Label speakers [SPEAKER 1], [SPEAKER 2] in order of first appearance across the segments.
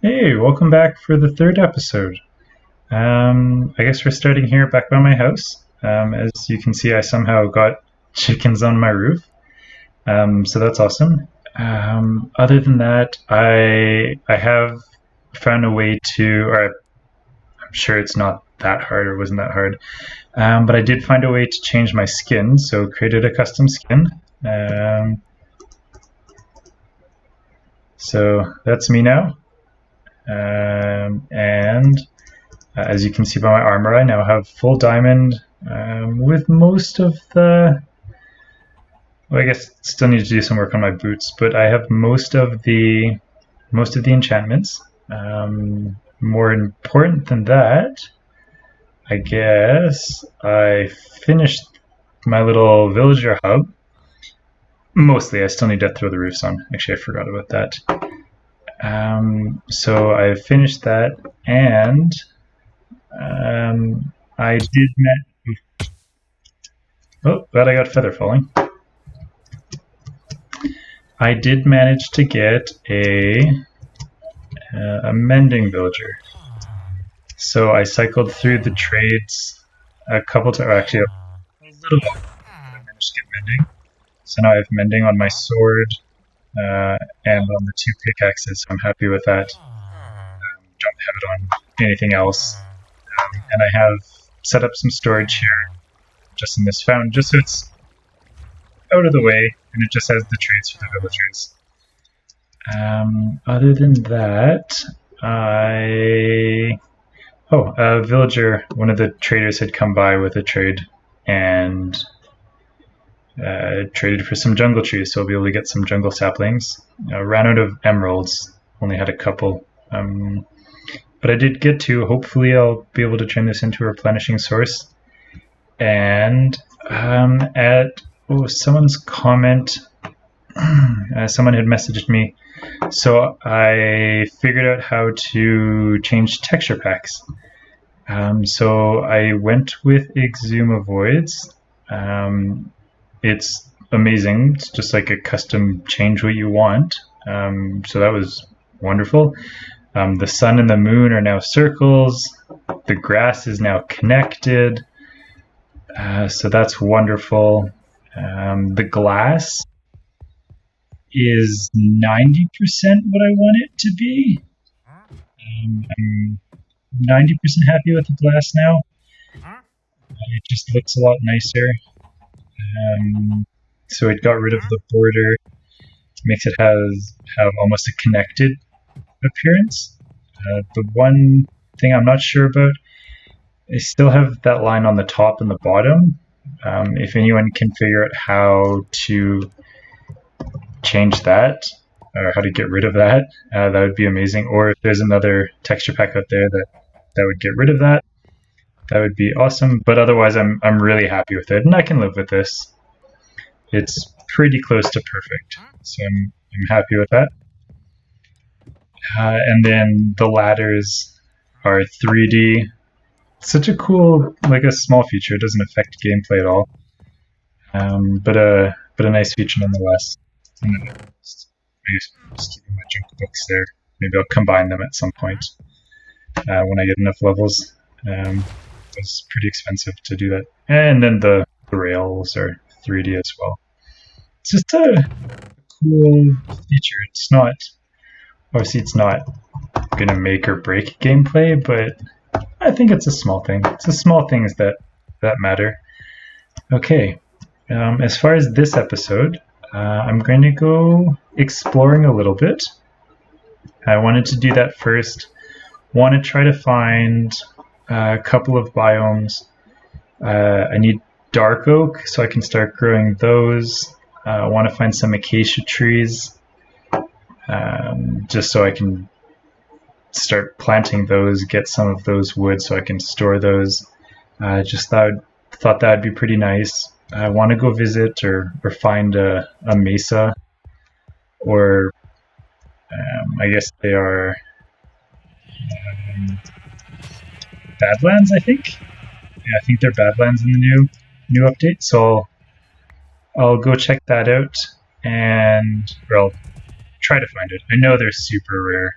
[SPEAKER 1] Hey, welcome back for the third episode. I guess we're starting here back by my house. As you can see, I somehow got chickens on my roof, so that's awesome. Other than that, I have found a way to, or I'm sure it's not that hard or wasn't that hard, but I did find a way to change my skin, so created a custom skin. So that's me now. And as you can see by my armor, I now have full diamond with most of the... Well, I guess still need to do some work on my boots, but I have most of the enchantments. More important than that, I guess I finished my little villager hub. Mostly, I still need to throw the roofs on. Actually, I forgot about that. So I finished that, and I did oh, glad I got feather falling. I did manage to get a mending villager. So I cycled through the trades a couple times, actually a little bit. I managed to get mending. So now I have mending on my sword and on the two pickaxes. So I'm happy with that. Don't have it on anything else. And I have set up some storage here, just in this fountain, just so it's out of the way, and it just has the trades for the villagers. Other than that, a villager, one of the traders had come by with a trade and traded for some jungle trees, so I'll be able to get some jungle saplings. Ran out of emeralds, only had a couple. But I did get two. Hopefully I'll be able to turn this into a replenishing source. And someone's comment, someone had messaged me. So I figured out how to change texture packs. So I went with Xisumavoids. It's amazing. It's just like a custom change what you want. So that was wonderful. The sun and the moon are now circles. The grass is now connected. So that's wonderful. The glass is 90% what I want it to be. I'm 90% happy with the glass now. It just looks a lot nicer. So it got rid of the border. Makes it have almost a connected appearance. The one thing I'm not sure about, I still have that line on the top and the bottom. If anyone can figure out how to change that or how to get rid of that, that would be amazing. Or if there's another texture pack out there that would get rid of that, that would be awesome. But otherwise, I'm really happy with it, and I can live with this. It's pretty close to perfect, so I'm happy with that. And then the ladders are 3D. Such a cool, like a small feature. It doesn't affect gameplay at all, but a nice feature nonetheless. And then I guess just keeping my junk books there. Maybe I'll combine them at some point when I get enough levels. It's pretty expensive to do that. And then the rails are 3D as well. It's just a cool feature. It's not, obviously it's not going to make or break gameplay, but I think it's a small thing. It's the small things that matter. Okay, as far as this episode, I'm going to go exploring a little bit. I wanted to do that first. Want to try to find a couple of biomes. I need dark oak so I can start growing those. I want to find some acacia trees just so I can start planting those, get some of those wood so I can store those. Just thought that would be pretty nice. I want to go visit or find a mesa, or I guess they are Badlands, I think. Yeah, I think they're Badlands in the new update. So I'll go check that out, or I'll try to find it. I know they're super rare.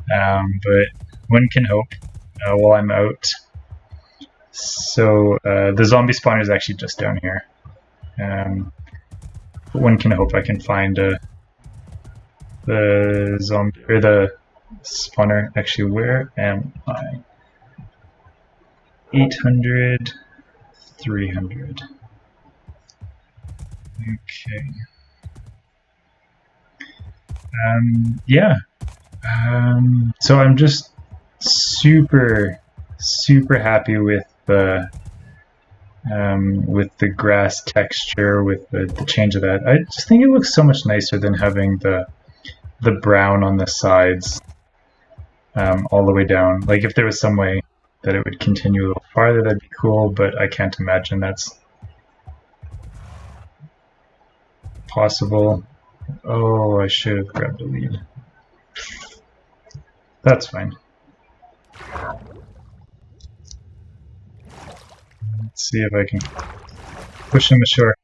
[SPEAKER 1] But one can hope while I'm out. So the zombie spawner is actually just down here. But one can hope I can find the zombie or the spawner. Actually, where am I? 800, 300. Okay. Yeah. So I'm just super happy with the grass texture, with the change of that. I just think it looks so much nicer than having the brown on the sides all the way down. Like if there was some way that it would continue a little farther, that'd be cool, but I can't imagine that's possible. Oh, I should have grabbed a lead. That's fine. Let's see if I can push him ashore.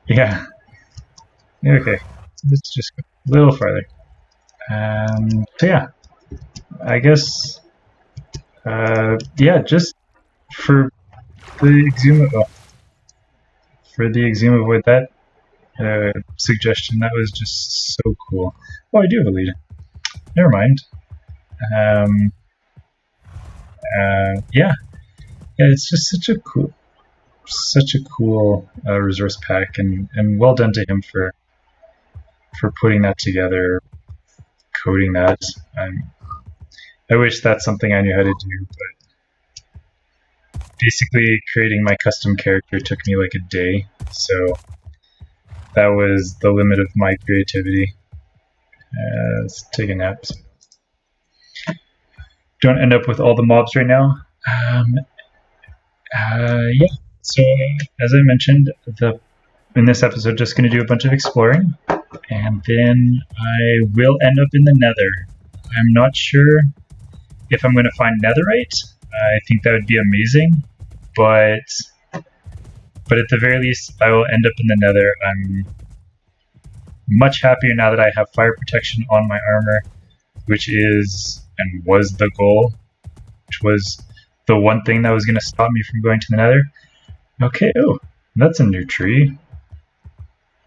[SPEAKER 1] Yeah. Okay. Let's just go a little farther. So yeah, I guess. Yeah, just for the Xisumavoid, that suggestion, that was just so cool. Oh, I do have a lead. Never mind. Yeah, it's just such a cool resource pack, and well done to him for putting that together, coding that. I wish that's something I knew how to do, but basically creating my custom character took me like a day, so that was the limit of my creativity. Let's take a nap. Don't end up with all the mobs right now. Yeah, so as I mentioned, in this episode, just going to do a bunch of exploring, and then I will end up in the Nether. I'm not sure if I'm going to find netherite. I think that would be amazing, but at the very least, I will end up in the Nether. I'm much happier now that I have fire protection on my armor, which is and was the goal, which was the one thing that was going to stop me from going to the Nether. Okay, oh, that's a new tree.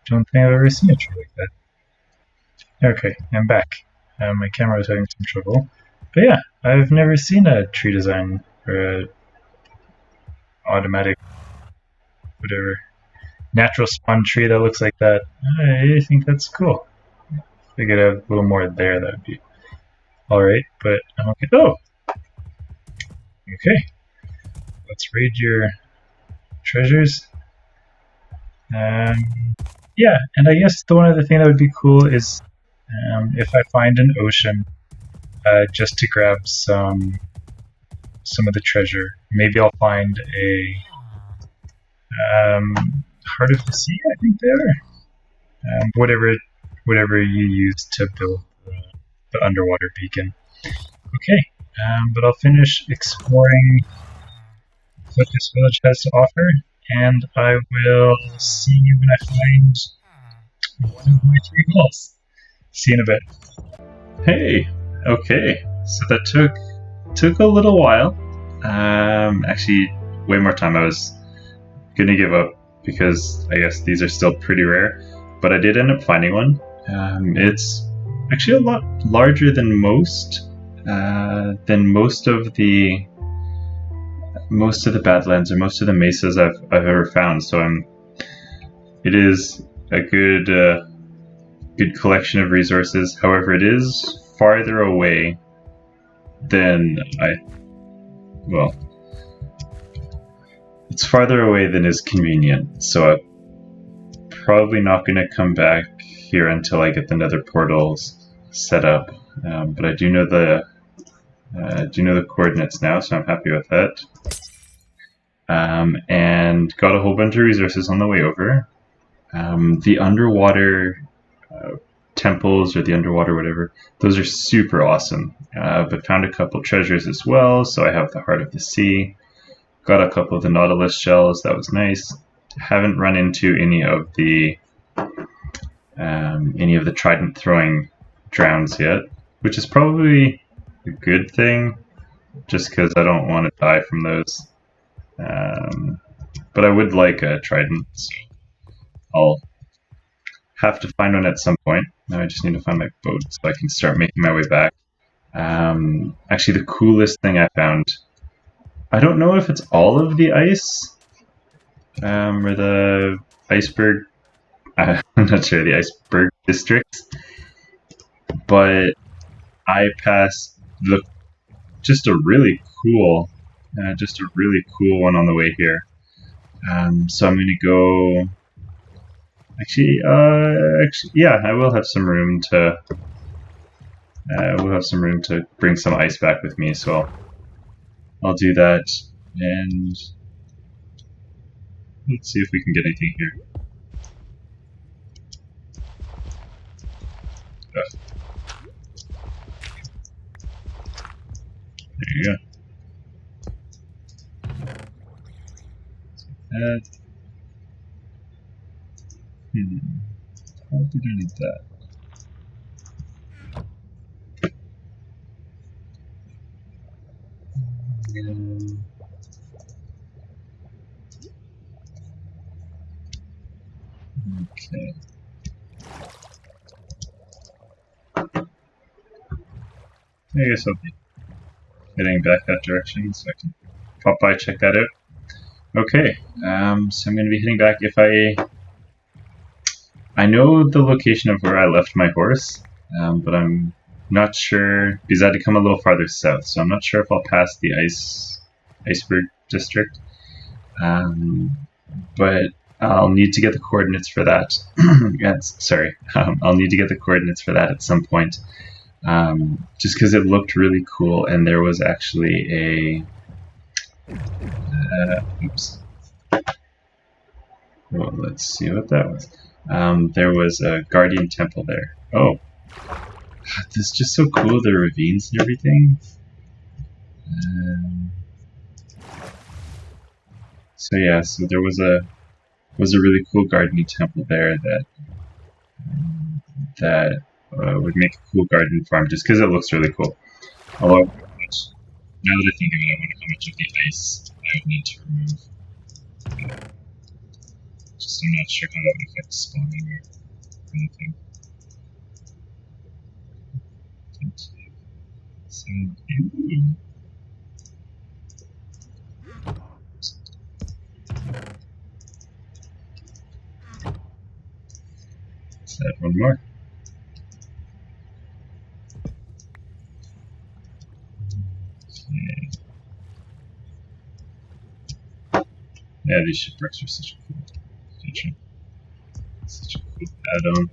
[SPEAKER 1] Don't think I've ever seen a tree like that. Okay, I'm back. My camera was having some trouble. But yeah, I've never seen a tree design or a automatic, whatever, natural spawn tree that looks like that. I think that's cool. If I could have a little more there, that would be alright, but I'm okay. Oh! Okay. Let's raid your treasures. Yeah, and I guess the one other thing that would be cool is if I find an ocean, just to grab some of the treasure. Maybe I'll find a Heart of the Sea, I think they are. Whatever you use to build the underwater beacon. Okay, but I'll finish exploring what this village has to offer, and I will see you when I find one of my 3 goals. See you in a bit. Hey, okay, so that took a little while. Actually, way more time. I was gonna give up because I guess these are still pretty rare, but I did end up finding one. It's actually a lot larger than most of the Badlands or most of the mesas I've ever found. So it is a good collection of resources. However, it is farther away than it's farther away than is convenient. So I'm probably not going to come back here until I get the Nether Portals set up. But I do know the coordinates now, so I'm happy with that. And got a whole bunch of resources on the way over. The underwater temples, or the underwater whatever, those are super awesome. But found a couple treasures as well, so I have the Heart of the Sea. Got a couple of the Nautilus shells, that was nice. Haven't run into any of the any of the trident throwing drowns yet, which is probably a good thing, just because I don't want to die from those. But I would like a trident, so I'll have to find one at some point. Now I just need to find my boat so I can start making my way back. Actually, the coolest thing I found, I don't know if it's all of the ice, or the iceberg, I'm not sure, the iceberg districts, but I passed just a really cool one on the way here. So I'm gonna go. Actually, yeah, I will have some room to. We'll have some room to bring some ice back with me, so I'll do that. And let's see if we can get anything here. Ugh. There you go. How did I need that? Okay. I guess I'll be heading back that direction so I can pop by, check that out. Okay, so I'm going to be heading back. If I know the location of where I left my horse, but I'm not sure, because I had to come a little farther south, so I'm not sure if I'll pass the iceberg district. But I'll need to get the coordinates for that. I'll need to get the coordinates for that at some point. Just because it looked really cool, and there was actually oops. Well, let's see what that was. There was a guardian temple there. Oh, this is just so cool, the ravines and everything. So yeah, so there was a really cool guardian temple there that would make a cool garden farm just because it looks really cool. Although, now that I think of it, I wonder how much of the ice I would need to remove. Just I'm not sure how that would affect spawning or anything. So, let's add one more. Okay. Yeah, these shipwrecks are such a cool feature. Such a cool add-on.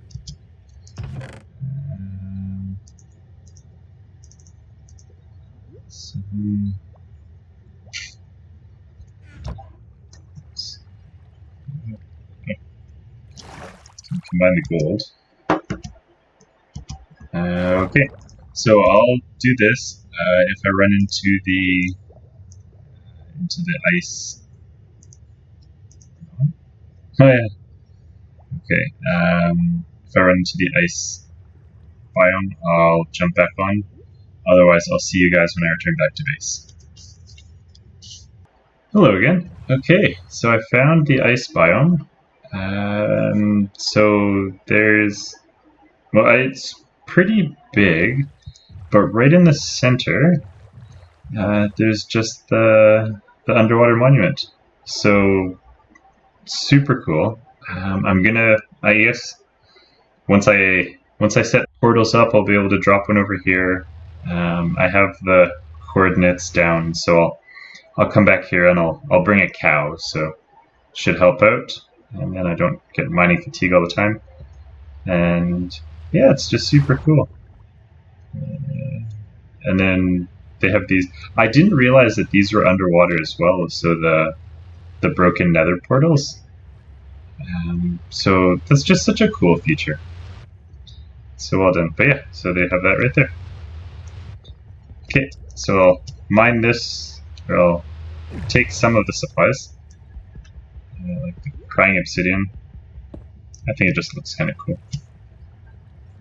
[SPEAKER 1] Combine the gold. Okay, so I'll do this if I run into the ice. Oh yeah. Okay. If I run into the ice biome, I'll jump back on. Otherwise, I'll see you guys when I return back to base. Hello again. Okay, so I found the ice biome. So there's, well, it's pretty big, but right in the center, there's just the underwater monument. So super cool. I'm gonna, I guess, once I set portals up, I'll be able to drop one over here. I have the coordinates down, so I'll come back here and I'll bring a cow, so should help out, and then I don't get mining fatigue all the time. And yeah, it's just super cool. And then they have these. I didn't realize that these were underwater as well. So the broken nether portals. So that's just such a cool feature. So well done. But yeah, so they have that right there. Okay, so I'll mine this, or I'll take some of the supplies, like the crying obsidian. I think it just looks kind of cool.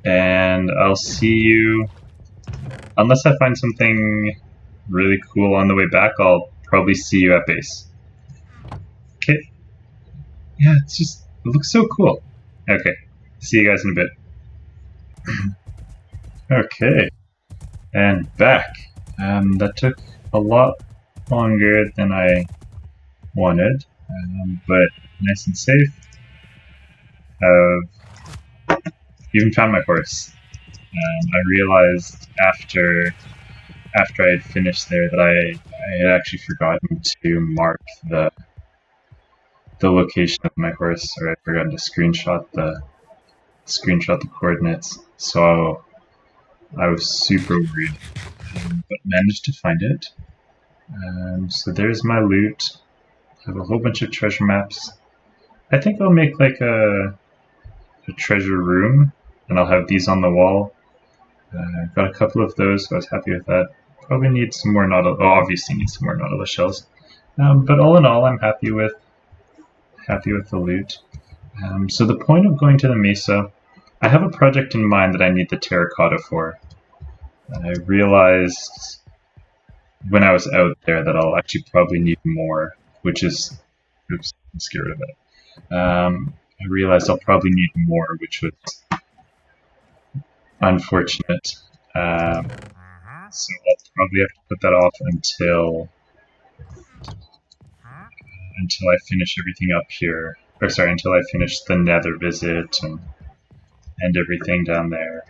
[SPEAKER 1] and I'll see you, unless I find something really cool on the way back, I'll probably see you at base. Okay. Yeah, it looks so cool. Okay, see you guys in a bit. Okay, and back. That took a lot longer than I wanted, but nice and safe. Even found my horse. I realized after I had finished there that I had actually forgotten to mark the location of my horse, or I forgot to screenshot the coordinates. So I was super worried, but managed to find it. So there's my loot. I have a whole bunch of treasure maps. I think I'll make like a treasure room, and I'll have these on the wall. Got a couple of those, so I was happy with that. Probably need some more obviously need some more Nautilus shells. But all in all, I'm happy with the loot. So the point of going to the mesa, I have a project in mind that I need the terracotta for. I realized when I was out there that I'll actually probably need more, which is, oops, let's get rid of it. I realized I'll probably need more, which was unfortunate. So I'll probably have to put that off until I finish everything up here. Or sorry, until I finish the Nether visit and everything down there.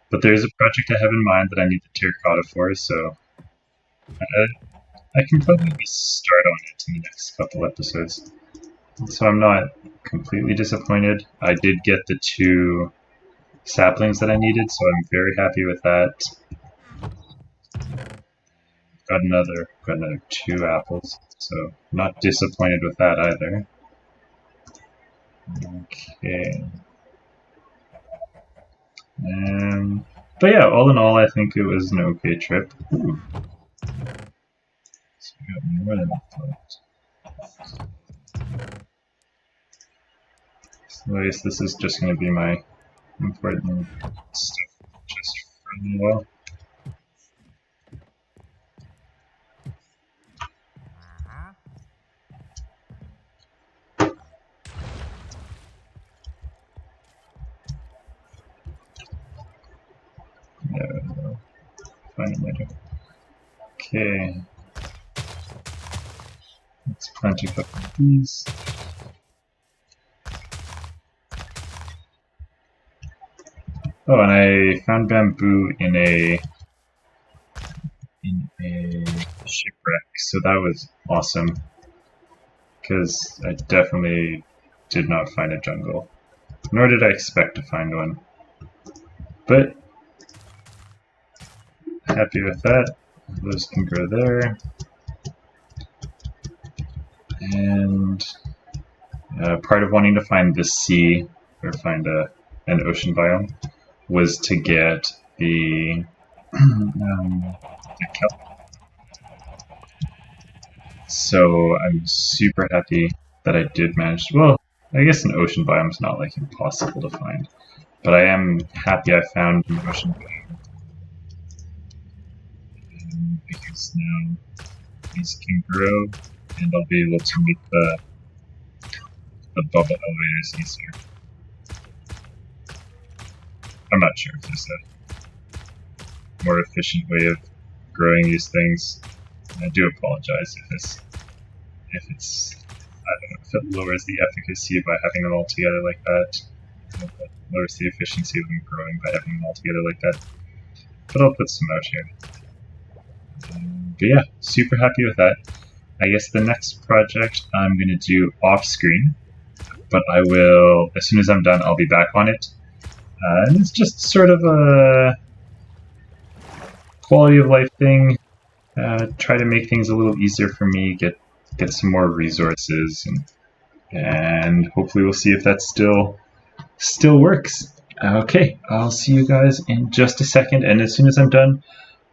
[SPEAKER 1] But there's a project I have in mind that I need the terracotta for, so I can probably start on it in the next couple episodes. So I'm not completely disappointed. I did get the 2 saplings that I needed, so I'm very happy with that. Got another 2 apples, so not disappointed with that either. Okay. But yeah, all in all, I think it was an okay trip. Ooh. So we got more than I thought. So I guess this is just going to be my important stuff just for a little while. No, find it later. Okay. Let's plant a couple of these. Oh, and I found bamboo in a shipwreck, so that was awesome. Because I definitely did not find a jungle. Nor did I expect to find one. But happy with that. Those can go there. And part of wanting to find the sea, or find an ocean biome, was to get the kelp. So I'm super happy that I did manage. Well, I guess an ocean biome is not like impossible to find, but I am happy I found an ocean biome because now these can grow, and I'll be able to make the bubble elevators easier. I'm not sure if there's a more efficient way of growing these things. I do apologize if it's I don't know, if it lowers the efficacy by having them all together like that. If it lowers the efficiency of them growing by having them all together like that. But I'll put some out here. But yeah, super happy with that. I guess the next project I'm going to do off screen, but I will, as soon as I'm done, I'll be back on it. And it's just sort of a quality of life thing. Try to make things a little easier for me, get some more resources, and hopefully we'll see if that still works. Okay, I'll see you guys in just a second, and as soon as I'm done,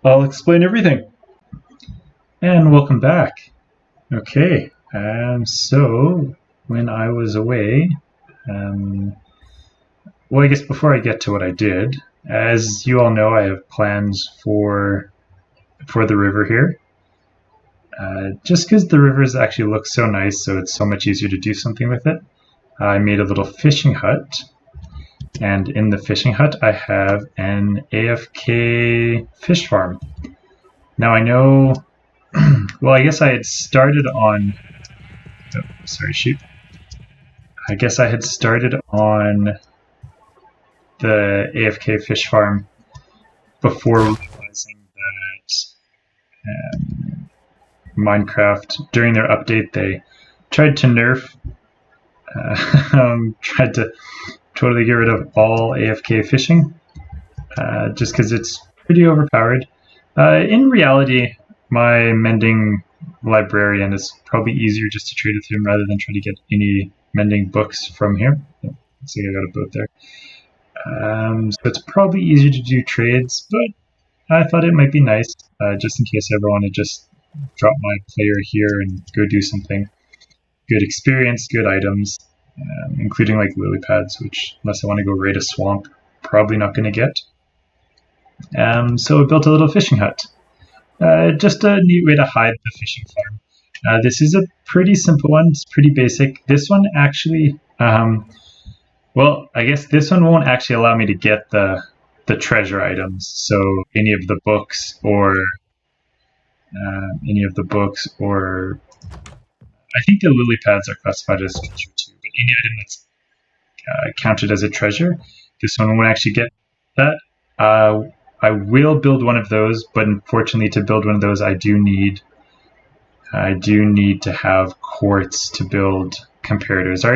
[SPEAKER 1] I'll explain everything. And welcome back. Okay, so when I was away, well, I guess before I get to what I did, as you all know, I have plans for the river here. Just because the rivers actually look so nice, so it's so much easier to do something with it. I made a little fishing hut, and in the fishing hut I have an AFK fish farm. Now I know, well, I guess I had started on, oh, sorry, sheep. I guess I had started on the AFK fish farm before realizing that Minecraft, during their update, they tried to nerf, tried to totally get rid of all AFK fishing, just because it's pretty overpowered. In reality, my mending librarian is probably easier just to trade with him rather than try to get any mending books from here. Looks like I got a boat there. So it's probably easier to do trades, but I thought it might be nice, just in case I ever want to just drop my player here and go do something. Good experience, good items, including like lily pads, which unless I want to go raid a swamp, probably not going to get. So I built a little fishing hut. Just a neat way to hide the fishing farm. This is a pretty simple one. It's pretty basic. This one actually, well, I guess this one won't actually allow me to get the treasure items. So any of the books or I think the lily pads are classified as treasure too. But any item that's counted as a treasure, this one won't actually get that. I will build one of those, but unfortunately, to build one of those, I do need to have quartz to build comparators. I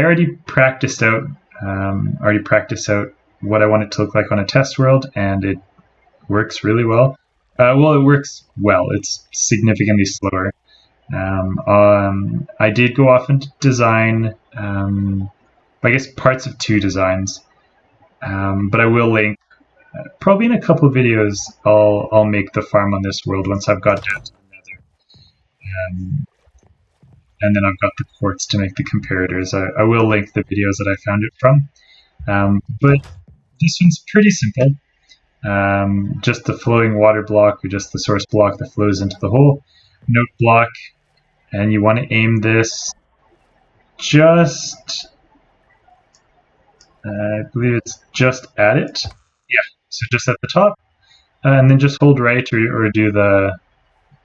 [SPEAKER 1] already practiced out what I want it to look like on a test world, and it works really well. Well, it works well. It's significantly slower. I did go off and design, I guess, parts of 2 designs, but I will link. Probably in a couple of videos, I'll make the farm on this world once I've got down to the Nether, and then I've got the quartz to make the comparators. I will link the videos that I found it from, but this one's pretty simple. Just the flowing water block, or just the source block that flows into the hole. Note block, and you want to aim this just, I believe it's just at it. Yeah, so just at the top, and then just hold right or do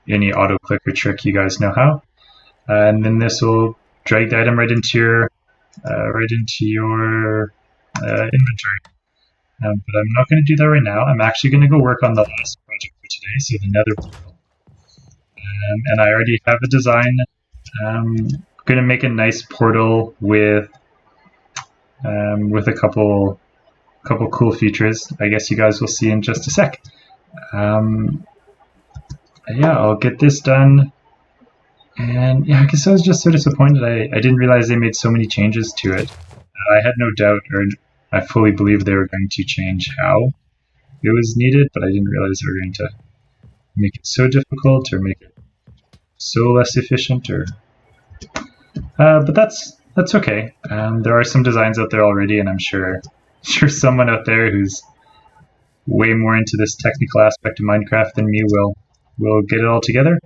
[SPEAKER 1] any auto clicker trick you guys know how, and then this will drag the item right into your inventory. But I'm not going to do that right now. I'm actually going to go work on the last project for today, so the Nether Portal. And I already have a design. I'm going to make a nice portal with a couple cool features. I guess you guys will see in just a sec. Yeah, I'll get this done. And yeah, I guess I was just so disappointed. I didn't realize they made so many changes to it. I had no doubt, or I fully believed they were going to change how it was needed, but I didn't realize they were going to make it so difficult or make it so less efficient. But that's okay. There are some designs out there already, and I'm sure someone out there who's way more into this technical aspect of Minecraft than me will get it all together.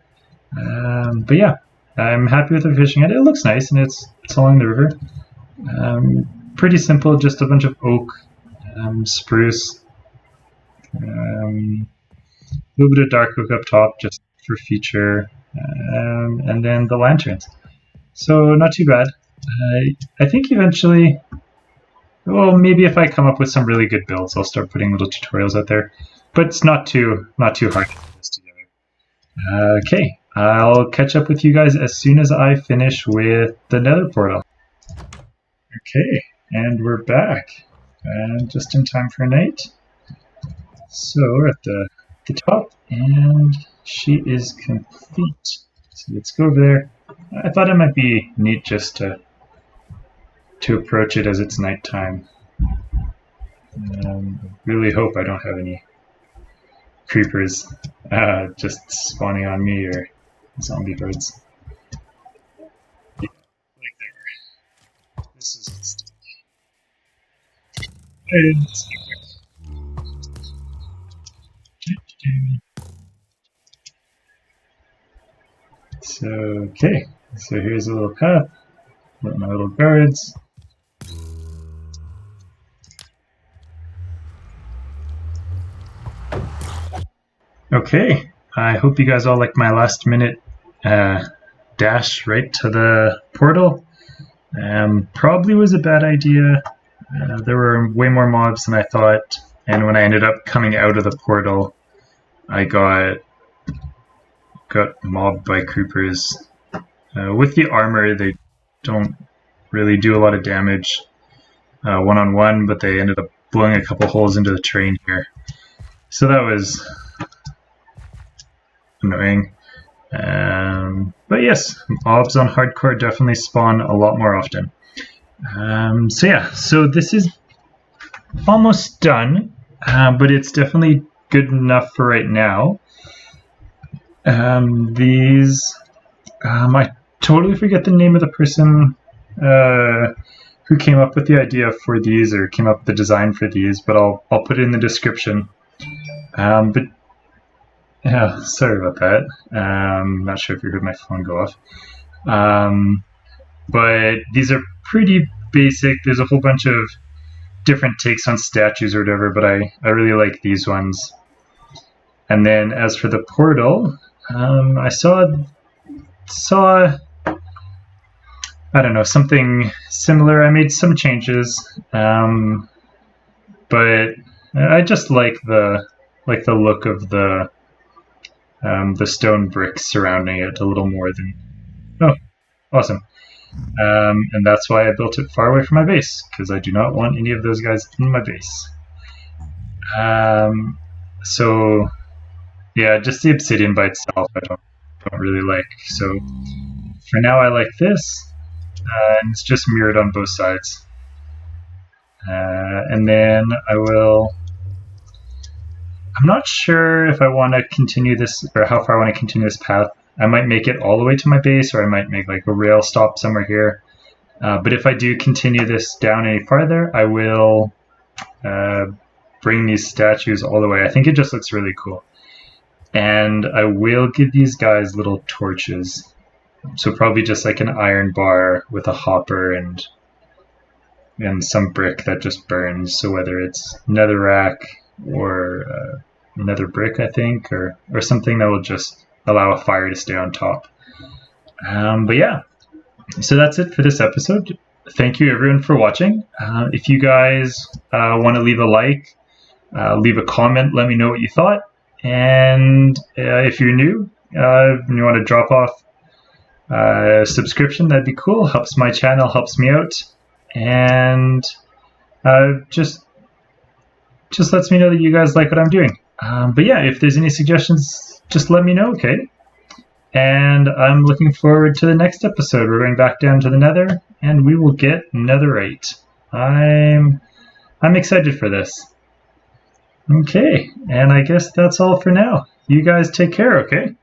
[SPEAKER 1] But yeah, I'm happy with the fishing hut. It looks nice, and it's along the river. Pretty simple, just a bunch of oak, spruce, a little bit of dark oak up top just for feature, and then the lanterns. So not too bad. I think eventually, well, maybe if I come up with some really good builds, I'll start putting little tutorials out there. But it's not too hard to put this together. Okay, I'll catch up with you guys as soon as I finish with the Nether Portal. Okay, and we're back, and just in time for night. So we're at the top, and she is complete. So let's go over there. I thought it might be neat just to approach it as it's nighttime. Really hope I don't have any creepers just spawning on me or zombie birds. Yeah, like there. This is a mistake. So, okay. So here's a little path. With my little guards. Okay. I hope you guys all liked my last minute dash right to the portal. Probably was a bad idea. There were way more mobs than I thought, and when I ended up coming out of the portal, I got mobbed by creepers. With the armor, they don't really do a lot of damage one-on-one, but they ended up blowing a couple holes into the terrain here. So that was annoying. But yes, mobs on hardcore definitely spawn a lot more often. So yeah, so this is almost done, but it's definitely good enough for right now. I totally forget the name of the person who came up with the idea for these, or came up with the design for these, but I'll put it in the description. But yeah, sorry about that. Not sure if you heard my phone go off. But these are pretty basic. There's a whole bunch of different takes on statues or whatever, but I really like these ones. And then as for the portal, I saw I don't know, something similar. I made some changes, but I just like the look of the stone bricks surrounding it a little more than. Oh, awesome! And that's why I built it far away from my base, because I do not want any of those guys in my base. So yeah, just the obsidian by itself I don't really like. So for now I like this, and it's just mirrored on both sides. And then I'm not sure if I want to continue this, or how far I want to continue this path. I might make it all the way to my base, or I might make like a rail stop somewhere here. But if I do continue this down any farther, I will bring these statues all the way. I think it just looks really cool. And I will give these guys little torches. So probably just like an iron bar with a hopper and some brick that just burns. So whether it's netherrack or nether brick, I think, or something that will just allow a fire to stay on top. But yeah, so that's it for this episode. Thank you everyone for watching. If you guys want to leave a like, leave a comment, let me know what you thought. And if you're new and you want to drop off a subscription, that'd be cool. Helps my channel, helps me out, and just lets me know that you guys like what I'm doing. But yeah, if there's any suggestions, just let me know, okay? And I'm looking forward to the next episode. We're going back down to the nether, and we will get netherite. I'm excited for this. Okay, and I guess that's all for now. You guys take care, okay?